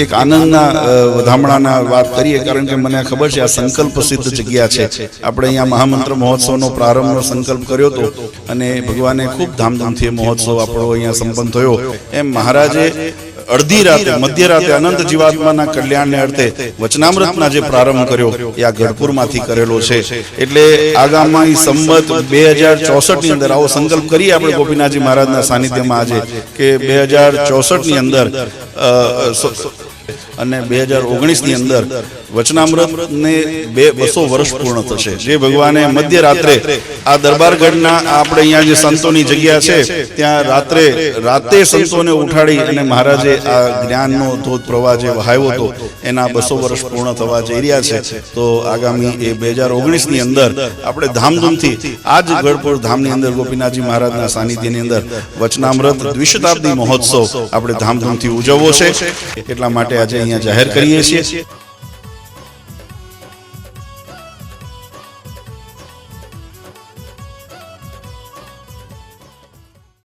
એક આનંદના વધામણાના વાત કરીએ, કારણ કે મને ખબર છે આ સંકલ્પ સિદ્ધ જગ્યા છે. આપણે અહીંયા મહામંત્ર મહોત્સવનો પ્રારંભનો સંકલ્પ કર્યો હતો અને ભગવાને ખૂબ ધામધૂમથી મહોત્સવ આપણો અહીંયા સંપન્ન થયો. એમ મહારાજે અડધી રાતે મધ્યરાતે અનંત જીવાત્માના કલ્યાણને અર્થે વચનામૃતના જે પ્રારંભ કર્યો એ આ ગઢપુરમાંથી કરેલો છે. એટલે આગામી સંવત 2064 ની અંદર આવો સંકલ્પ કરીએ આપણે ગોપીનાથજી મહારાજના સાનિધ્યમાં આજે કે 2064 ની અંદર અને 2019 ની અંદર વચનામૃતને 200 વર્ષ પૂર્ણ થશે. જે ભગવાને મધ્યરાત્રે આ દરબારગઢના આપણે અહીંયા જે સંતોની જગ્યા છે ત્યાં રાતે સંતોને ઉઠાડી અને મહારાજે આ જ્ઞાનનો ધોધ પ્રવાહ જે વહાવ્યો હતો એના 200 વર્ષ પૂર્ણ થવા જઈ રહ્યા છે. તો આગામી એ 2019 ની અંદર આપણે ધામધૂમથી આ જ ગઢપુર ધામની અંદર ગોપીનાથજી મહારાજના સાનિધ્યની અંદર વચનામૃત દ્વિશતાબ્દી મહોત્સવ આપણે ધામધૂમથી ઉજવવો છે. એટલા માટે આજે અહીંયા જાહેર કરીએ છીએ.